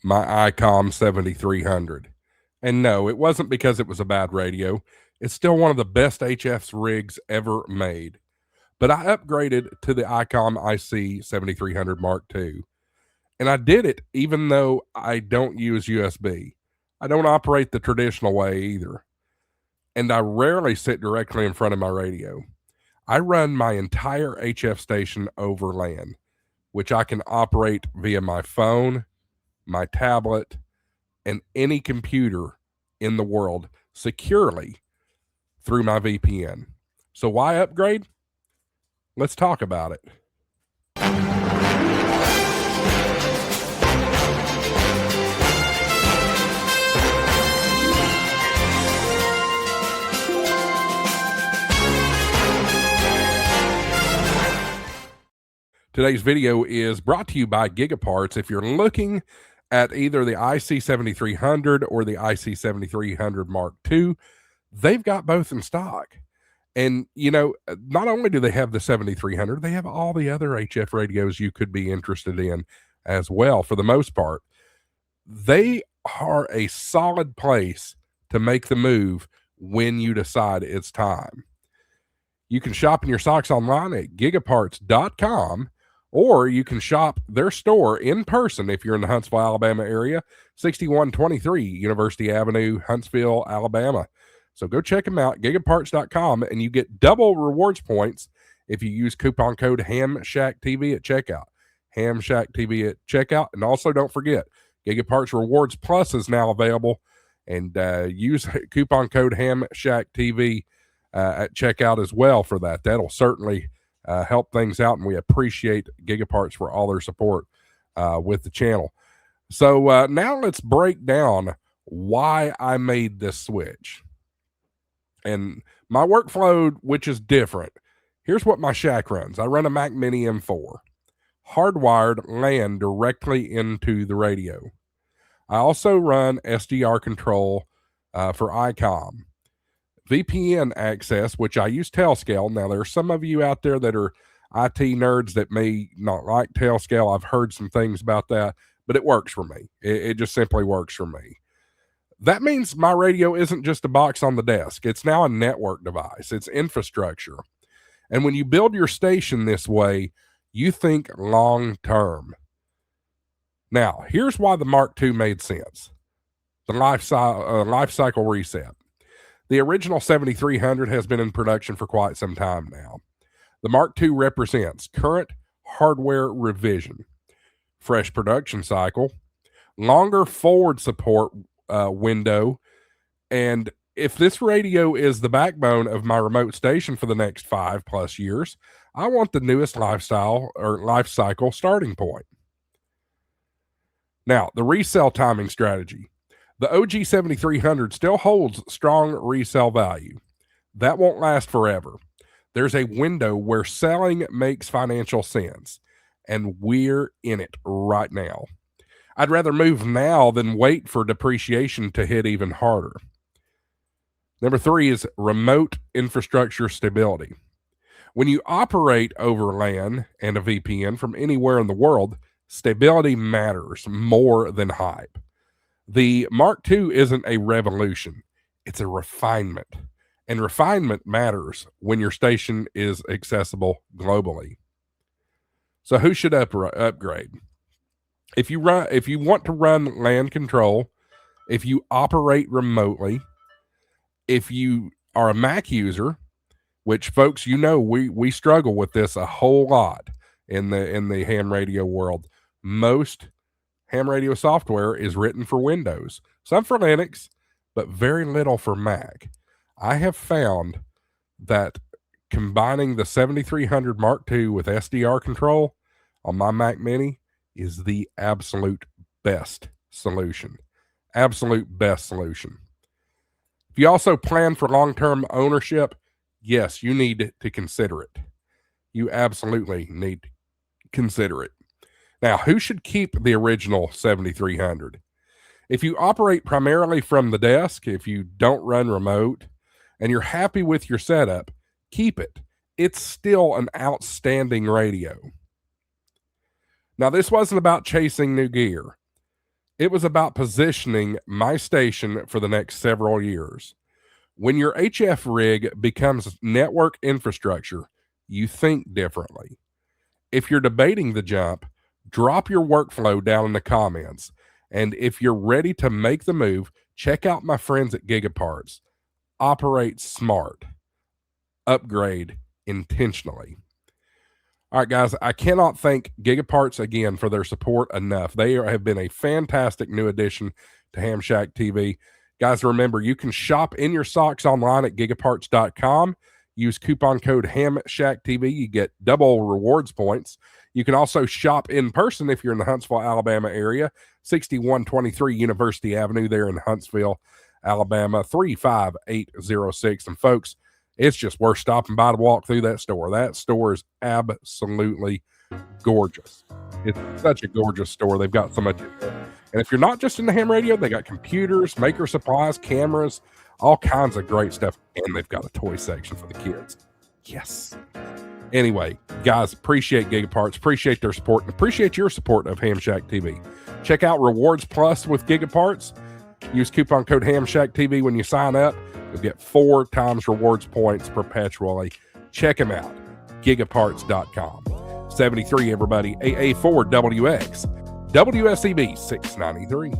my Icom 7300. And no, it wasn't because it was a bad radio. It's still one of the best HF's rigs ever made. But I upgraded to the Icom IC-7300 Mark II. And I did it even though I don't use USB. I don't operate the traditional way either. And I rarely sit directly in front of my radio. I run my entire HF station over LAN, which I can operate via my phone, my tablet, and any computer in the world securely through my VPN. So why upgrade? Let's talk about it. Today's video is brought to you by Gigaparts. If you're looking at either the IC-7300 or the IC-7300 Mark II, they've got both in stock. And, you know, not only do they have the 7300, they have all the other HF radios you could be interested in as well, for the most part. They are a solid place to make the move when you decide it's time. You can shop in your socks online at gigaparts.com, or you can shop their store in person if you're in the Huntsville, Alabama area, 6123 University Avenue, Huntsville, Alabama. So go check them out, gigaparts.com, and you get double rewards points if you use coupon code HamShackTV at checkout. HamShackTV at checkout. And also don't forget, Gigaparts Rewards Plus is now available, and use coupon code HamShackTV at checkout as well for that. That'll certainly help things out, and we appreciate Gigaparts for all their support with the channel. So now let's break down why I made this switch. And my workflow, which is different. Here's what my shack runs. I run a Mac Mini M4, hardwired LAN directly into the radio. I also run SDR-Control for Icom. VPN access, which I use Tailscale. Now, there are some of you out there that are IT nerds that may not like Tailscale. I've heard some things about that, but it works for me. It just simply works for me. That means my radio isn't just a box on the desk. It's now a network device. It's infrastructure. And when you build your station this way, you think long-term. Now, here's why the Mark II made sense. The Lifecycle reset. The original 7300 has been in production for quite some time now. The Mark II represents current hardware revision, fresh production cycle, longer forward support window, and if this radio is the backbone of my remote station for the next 5+ years, I want the newest lifecycle starting point. Now, the resale timing strategy. The OG 7300 still holds strong resale value. That won't last forever. There's a window where selling makes financial sense, and we're in it right now. I'd rather move now than wait for depreciation to hit even harder. Number 3 is remote infrastructure stability. When you operate over LAN and a VPN from anywhere in the world, stability matters more than hype. The Mark II isn't a revolution, it's a refinement. And refinement matters when your station is accessible globally. So who should upgrade? If you want to run LAN control, if you operate remotely, if you are a Mac user, which folks, you know, we struggle with this a whole lot in the ham radio world. Most ham radio software is written for Windows, some for Linux, but very little for Mac. I have found that combining the 7300 Mark II with SDR-Control on my Mac Mini is the absolute best solution. Absolute best solution. If you also plan for long-term ownership, yes, you need to consider it. You absolutely need to consider it. Now, who should keep the original 7300? If you operate primarily from the desk, if you don't run remote, and you're happy with your setup, keep it. It's still an outstanding radio. Now, this wasn't about chasing new gear. It was about positioning my station for the next several years. When your HF rig becomes network infrastructure, you think differently. If you're debating the jump, drop your workflow down in the comments. And if you're ready to make the move, check out my friends at Gigaparts. Operate smart, upgrade intentionally. All right, guys, I cannot thank Gigaparts again for their support enough. They have been a fantastic new addition to HamShackTV. Guys, remember, you can shop in your socks online at gigaparts.com. Use coupon code HamShackTV. You get double rewards points. You can also shop in person if you're in the Huntsville, Alabama area, 6123 University Avenue there in Huntsville, Alabama, 35806. And folks, it's just worth stopping by to walk through that store. That store is absolutely gorgeous. It's such a gorgeous store. They've got so much in there. And if you're not just in the ham radio, they got computers, maker supplies, cameras, all kinds of great stuff. And they've got a toy section for the kids. Yes. Anyway, guys, appreciate Gigaparts, appreciate their support, and appreciate your support of HamShackTV. Check out Rewards Plus with Gigaparts. Use coupon code HamShackTV when you sign up. You'll get 4 times rewards points perpetually. Check them out. Gigaparts.com. 73, everybody. AA4WX. WSEB 693.